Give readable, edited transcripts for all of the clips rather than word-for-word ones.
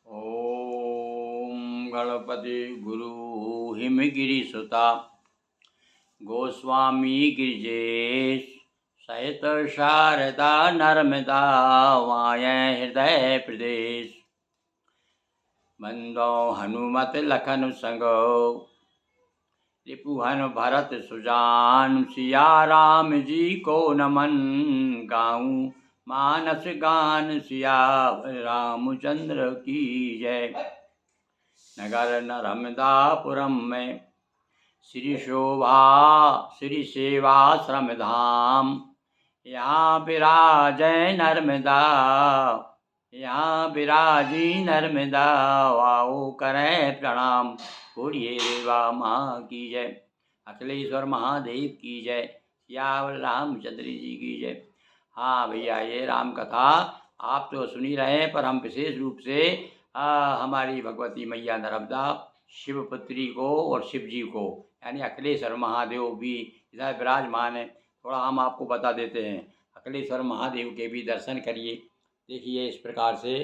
ओम गणपति गुरु हिमगिरि सुता गोस्वामी गिरिजेश सहित शारदा नर्मदा वाय हृदय प्रदेश बंदो हनुमत लखन संगो रिपुहन भरत सुजान सिया राम जी को नमन गाऊं मानस गान सियावर रामचंद्र की जय। नगर नर्मदापुरम में श्री शोभा श्री सेवाश्रम धाम यहाँ विराजय नर्मदा, यहाँ विराजी नर्मदा वाओ करें प्रणाम। बोलिए रेवा माँ की जय, अखिलेश्वर महादेव की जय, सियावर रामचंद्र जी की जय। हाँ भैया, ये राम कथा आप तो सुन ही रहे हैं, पर हम विशेष रूप से हमारी भगवती मैया नर्मदा शिवपुत्री को और शिव जी को यानी अखिलेश्वर महादेव भी इधर विराजमान है, थोड़ा हम आपको बता देते हैं। अखिलेश्वर महादेव के भी दर्शन करिए। देखिए इस प्रकार से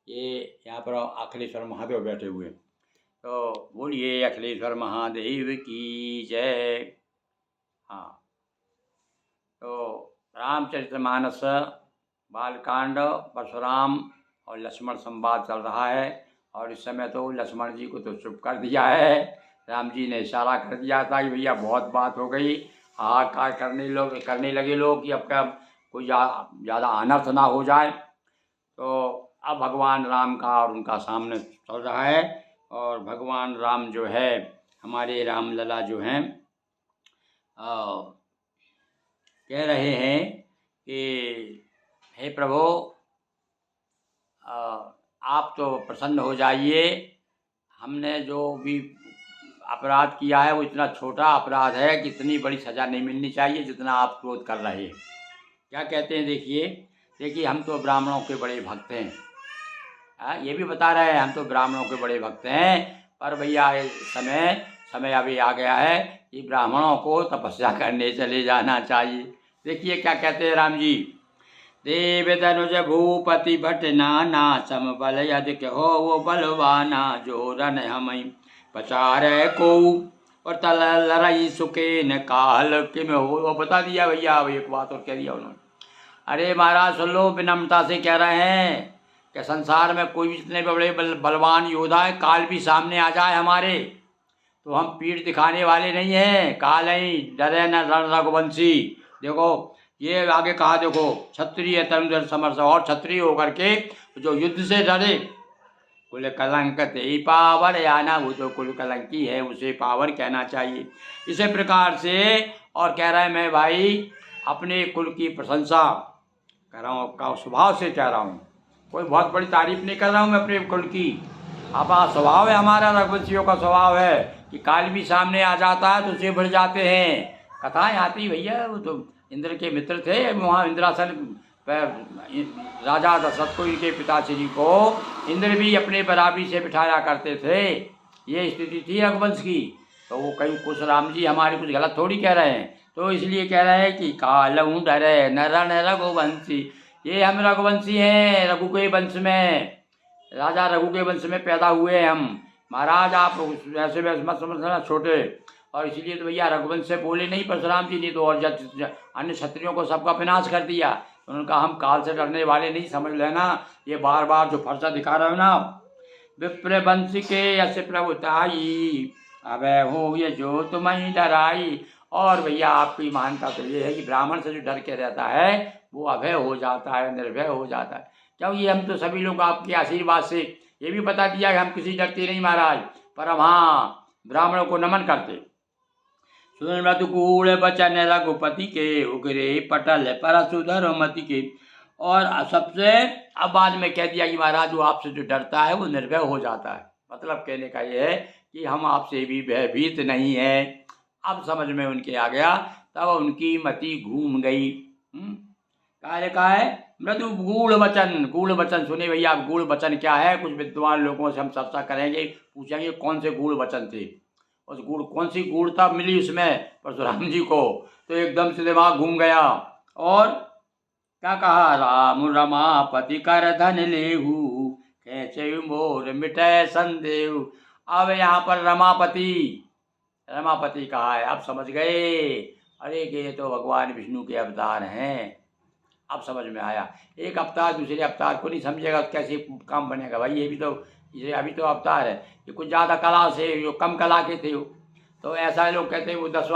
ये यहाँ पर अखिलेश्वर महादेव बैठे हुए हैं। तो बोलिए अखिलेश्वर महादेव की जय। हाँ, तो रामचरितमानस बालकांड परशुराम और लक्ष्मण संवाद चल रहा है, और इस समय तो लक्ष्मण जी को तो चुप कर दिया है। राम जी ने इशारा कर दिया था कि भैया बहुत बात हो गई, हाहाकार करने लगे लोग कि अब क्या कोई ज़्यादा अनर्थ ना हो जाए। तो अब भगवान राम का और उनका सामने चल रहा है, और भगवान राम जो है हमारे रामलला जो हैं कह रहे हैं कि हे प्रभु आप तो प्रसन्न हो जाइए, हमने जो भी अपराध किया है वो इतना छोटा अपराध है कि इतनी बड़ी सज़ा नहीं मिलनी चाहिए जितना आप क्रोध कर रहे हैं। क्या कहते हैं, देखिए हम तो ब्राह्मणों के बड़े भक्त हैं। ये भी बता रहे हैं हम तो ब्राह्मणों के बड़े भक्त हैं, पर भैया समय अभी आ गया है कि ब्राह्मणों को तपस्या करने चले जाना चाहिए। देखिए क्या कहते हैं राम जी। देव धनुज भूपति भट नाना सम बल अधिक हो वो बलवाना जो रन हमें पचार को और तल लड़ाई सुखे न काल किम हो। वो बता दिया भैया। अब एक बात और कह दिया उन्होंने। अरे महाराज सुन लो, विनम्रता से कह रहे हैं कि संसार में कोई भी जितने बड़े बलवान योद्धा है, काल भी सामने आ जाए हमारे तो हम पीठ दिखाने वाले नहीं हैं। काल ही डरे न रण रघुवंशी। देखो ये आगे कहा, देखो क्षत्रिय तनुधर समर्थ, और क्षत्रिय होकर के जो युद्ध से डरे कुल कलंक ते पावर आना, वो तो कुल कलंकी है उसे पावर कहना चाहिए। इसी प्रकार से और कह रहा है मैं भाई अपने कुल की प्रशंसा कर रहा हूँ, का स्वभाव से कह रहा हूँ, कोई बहुत बड़ी तारीफ नहीं कर रहा हूँ मैं अपने कुल की। अपना स्वभाव है, हमारा रघुवंशियों का स्वभाव है कि काल भी सामने आ जाता है तो उसे बढ़ जाते हैं। कथाएं आती भैया, वो तो इंद्र के मित्र थे, वहाँ इंद्रासन राजा दशरथ को, इनके पिताश्री को इंद्र भी अपने बराबरी से बिठाया करते थे। ये स्थिति थी रघुवंश की। तो वो कहीं कुछ राम जी हमारे कुछ गलत थोड़ी कह रहे हैं, तो इसलिए कह रहे हैं कि कालऊ डरे नरण रघुवंशी। ये हम रघुवंशी हैं, रघु के वंश में, राजा रघु के वंश में पैदा हुए हम। महाराज आप वैसे मत समझना छोटे, और इसीलिए तो भैया रघुवंश से बोले नहीं परशुराम जी ने तो, और अन्य क्षत्रियों को सबका विनाश कर दिया। उन्होंने कहा हम काल से डरने वाले नहीं, समझ लेना। ये बार बार जो फर्सा दिखा रहे हो ना, विप्र वंश के यश प्रभुताई अभय हो ये जो तुम्हें डराई। और भैया आपकी मान्यता तो ये है कि ब्राह्मण से जो डर के रहता है वो अभय हो जाता है, निर्भय हो जाता है। क्योंकि हम तो सभी लोग आपके आशीर्वाद से ये भी बता दिया कि हम किसी डरते नहीं महाराज, पर हम हाँ ब्राह्मणों को नमन करते। सुन मधुकूल बचन रघुपति के उग्रे पटल परशुधर मति के। और सबसे अब बाद में कह दिया कि महाराज वो आपसे जो डरता है वो निर्भय हो जाता है। मतलब कहने का ये है कि हम आपसे भी भयभीत नहीं है। अब समझ में उनके आ गया, तब उनकी मति घूम गई। कार्य का है मृदु गूढ़ वचन। गूढ़ वचन सुने भैया। अब गूढ़ वचन क्या है, कुछ विद्वान लोगों से हम चर्चा करेंगे, पूछेंगे कौन से गूढ़ वचन थे, उस गुड़ कौन सी गूढ़ता मिली उसमें परशुराम जी को। तो एकदम से दिमाग घूम गया। और क्या कहा, राम रमापति कर धन लेहू खेचे मोर मिटे संदेव। अब यहाँ पर रमापति कहा है, अब समझ गए। अरे कि ये तो भगवान विष्णु के अवतार हैं। अब समझ में आया। एक अवतार दूसरे अवतार को नहीं समझेगा तो कैसे काम बनेगा भाई। ये अभी तो अवतार है, ये कुछ ज़्यादा कला से, जो कम कला के थे वो। तो ऐसा लोग कहते हैं वो 10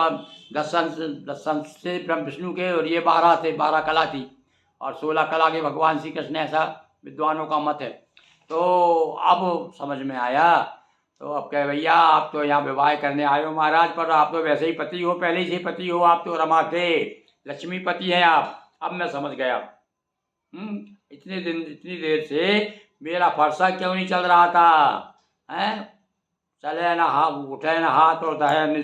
संत से ब्रह्म विष्णु के, और ये 12 थे, 12 कला थी, और 16 कला के भगवान श्री कृष्ण, ऐसा विद्वानों का मत है। तो अब समझ में आया। तो अब कहे भैया आप तो यहाँ विवाह करने आए हो महाराज, पर आप तो वैसे ही पति हो, पहले से ही पति हो, आप तो रमा के लक्ष्मीपति हैं आप। अब मैं समझ गया। इतनी देर से मेरा फरसा क्यों नहीं चल रहा था, हैं? चले ना हाथ, उठे ना हाथ, और दहे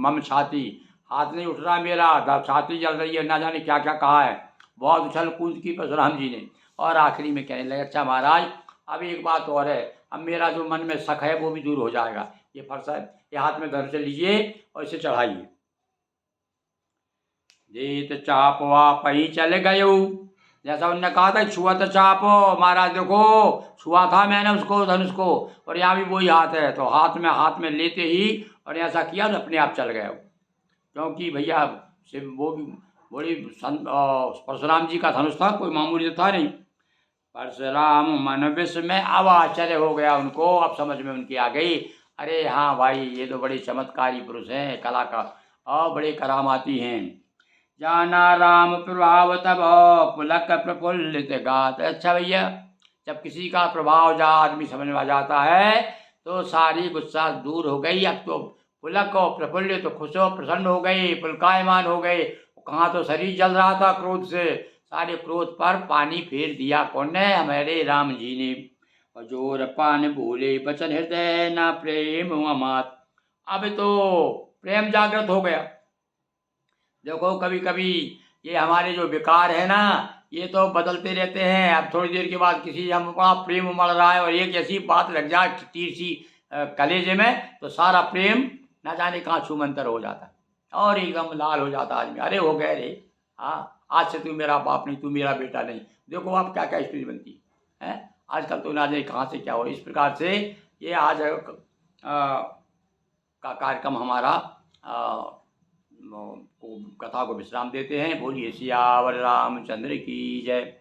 मम छाती। हाथ नहीं उठ रहा मेरा, छाती जल रही है, ना जाने क्या क्या कहा है। बहुत उछल कूद की परशुराम जी ने। और आखिरी में कहने लगे, अच्छा महाराज अब एक बात और है, अब मेरा जो मन में शक है वो भी दूर हो जाएगा। ये फरसा ये हाथ में धर से लीजिए और इसे चढ़ाइए। जीत चाप वापही चले गए। जैसा उनने कहा था छुआ तो चाप, महाराज देखो छुआ था मैंने उसको, धनुष को, और यहाँ भी वही हाथ है। तो हाथ में लेते ही और ऐसा किया तो अपने आप चल गए। क्योंकि भैया शिव वो भी बड़ी परशुराम जी का धनुष था, कोई मामूली तो था नहीं। परशुराम मन विश्व में, अब आश्चर्य हो गया उनको, अब समझ में उनकी आ गई। अरे हाँ भाई ये तो बड़े चमत्कारी पुरुष हैं, कला का और बड़े करामाती हैं। जाना राम प्रभाव तब पुलक प्रफुल्लित गात। अच्छा भैया जब किसी का प्रभाव जा आदमी समझ में आ जाता है तो सारी गुस्सा दूर हो गई। अब तो पुलक हो, प्रफुल्लित तो खुश हो, प्रसन्न हो गई, पुलकायमान हो गए। कहाँ तो शरीर जल रहा था क्रोध से, सारे क्रोध पर पानी फेर दिया कौन ने, हमारे राम जी ने। जोर पान बोले बचन हृदय ना प्रेम अमात। अब तो प्रेम जागृत हो गया। देखो कभी कभी ये हमारे जो विकार है ना, ये तो बदलते रहते हैं। अब थोड़ी देर के बाद किसी हम बड़ा प्रेम उमड़ रहा है और एक ऐसी बात लग जाए तीर सी कलेजे में, तो सारा प्रेम ना जाने कहाँ छूमंतर हो जाता है और एकदम लाल हो जाता आदमी। अरे हो गए रे, हाँ आज से तू मेरा बाप नहीं, तू मेरा बेटा नहीं। देखो आप क्या क्या स्थिति बनती है। आजकल तो ना जाने कहाँ से क्या हो। इस प्रकार से ये आज का कार्यक्रम हमारा को कथा को विश्राम देते हैं। बोलिए सियावर रामचंद्र की जय।